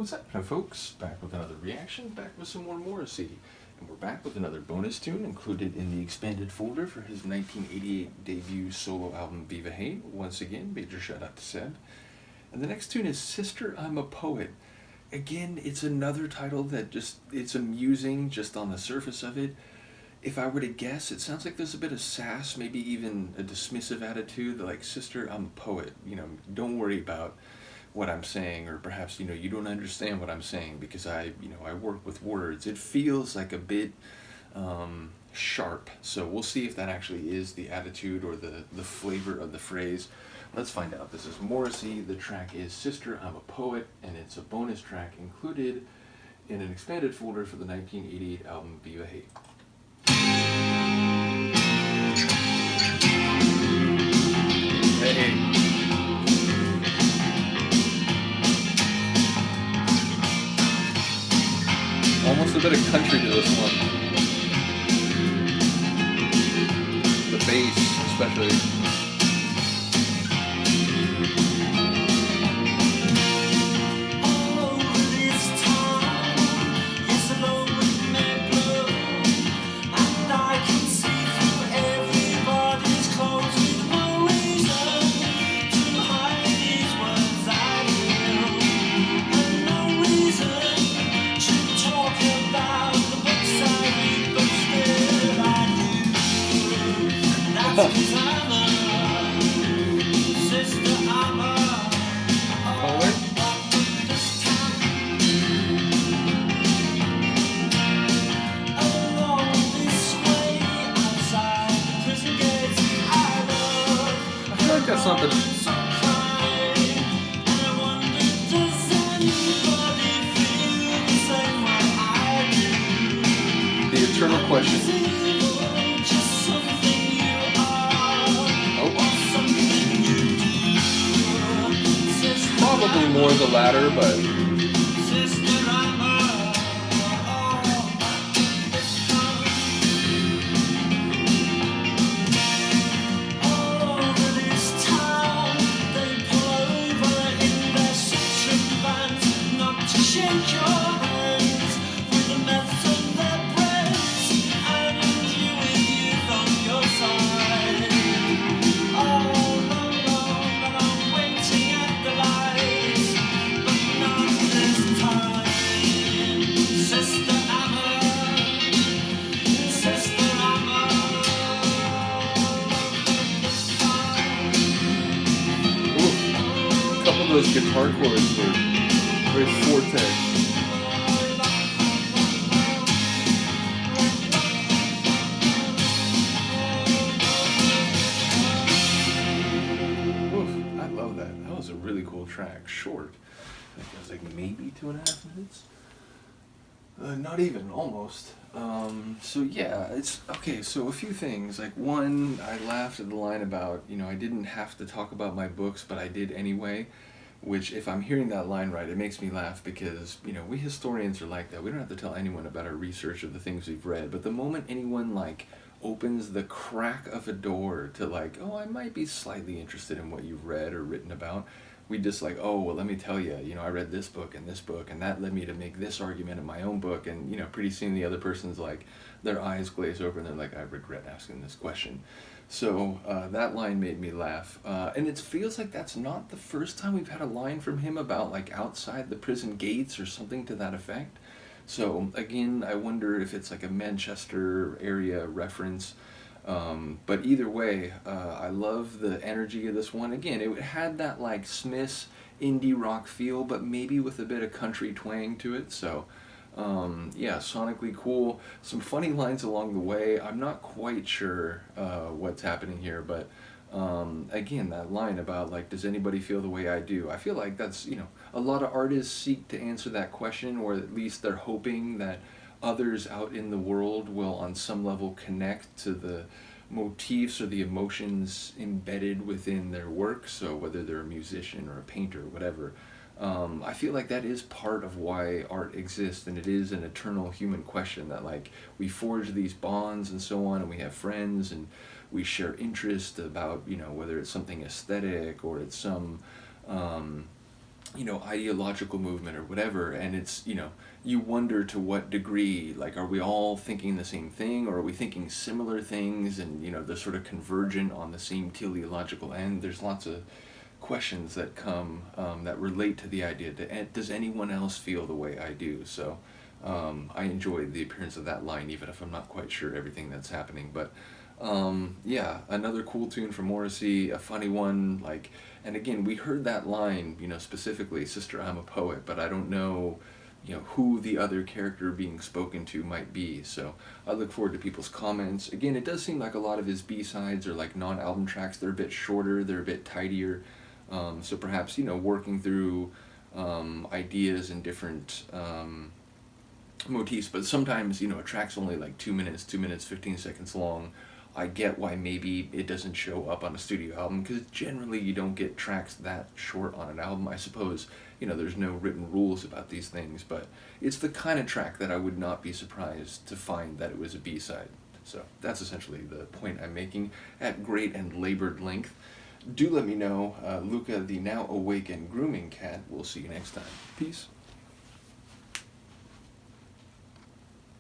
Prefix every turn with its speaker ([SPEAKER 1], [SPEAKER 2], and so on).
[SPEAKER 1] What's happening, folks? Back with another reaction, back with some more Morrissey. And we're back with another bonus tune included in the expanded folder for his 1988 debut solo album, Viva Hate. Once again, major shout out to Seb. And the next tune is Sister, I'm a Poet. Again, it's another title that it's amusing just on the surface of it. If I were to guess, it sounds like there's a bit of sass, maybe even a dismissive attitude, like, Sister, I'm a poet. Don't worry about what I'm saying, or perhaps, you don't understand what I'm saying because I work with words. It feels like a bit sharp. So we'll see if that actually is the attitude or the flavor of the phrase. Let's find out. This is Morrissey. The track is Sister, I'm a Poet, and it's a bonus track included in an expanded folder for the 1988 album Viva Hate. Hey. Almost a bit of country to this one. The bass, especially. That's something. The eternal question. Oh. Probably more the latter, but those guitar chords were very forte. Oof, I love that. That was a really cool track. Short. I think it was like maybe 2.5 minutes. Not even, almost. So yeah, it's okay. So a few things. Like, one, I laughed at the line about, I didn't have to talk about my books, but I did anyway. Which, if I'm hearing that line right, it makes me laugh because, we historians are like that. We don't have to tell anyone about our research of the things we've read. But the moment anyone, opens the crack of a door to, oh, I might be slightly interested in what you've read or written about, we just oh, well, let me tell you, I read this book, and that led me to make this argument in my own book. And, pretty soon the other person's their eyes glaze over and they're like, I regret asking this question. So that line made me laugh. And it feels like that's not the first time we've had a line from him about outside the prison gates or something to that effect. So again, I wonder if it's a Manchester area reference. But either way, I love the energy of this one. Again, it had that Smith's indie rock feel, but maybe with a bit of country twang to it. So yeah, sonically cool. Some funny lines along the way. I'm not quite sure what's happening here, but again, that line about does anybody feel the way I do? I feel like that's, a lot of artists seek to answer that question, or at least they're hoping that others out in the world will on some level connect to the motifs or the emotions embedded within their work. So whether they're a musician or a painter or whatever, I feel like that is part of why art exists, and it is an eternal human question that we forge these bonds and so on, and we have friends and we share interest about, whether it's something aesthetic or it's some ideological movement or whatever, and it's, you wonder to what degree, like, are we all thinking the same thing, or are we thinking similar things, and, they're sort of convergent on the same teleological end. There's lots of questions that come that relate to the idea, does anyone else feel the way I do? So I enjoyed the appearance of that line, even if I'm not quite sure everything that's happening. But yeah, another cool tune from Morrissey, a funny one, like, and again, we heard that line, specifically, "Sister, I'm a poet," but I don't know, who the other character being spoken to might be. So I look forward to people's comments. Again, it does seem like a lot of his B-sides are like non-album tracks. They're a bit shorter, they're a bit tidier. So perhaps, working through ideas and different motifs, but sometimes, a track's only like 2 minutes, 15 seconds long. I get why maybe it doesn't show up on a studio album, because generally you don't get tracks that short on an album. I suppose, there's no written rules about these things, but it's the kind of track that I would not be surprised to find that it was a B-side. So that's essentially the point I'm making at great and labored length. Do let me know. Luca, the now awake and grooming cat. We'll see you next time. Peace.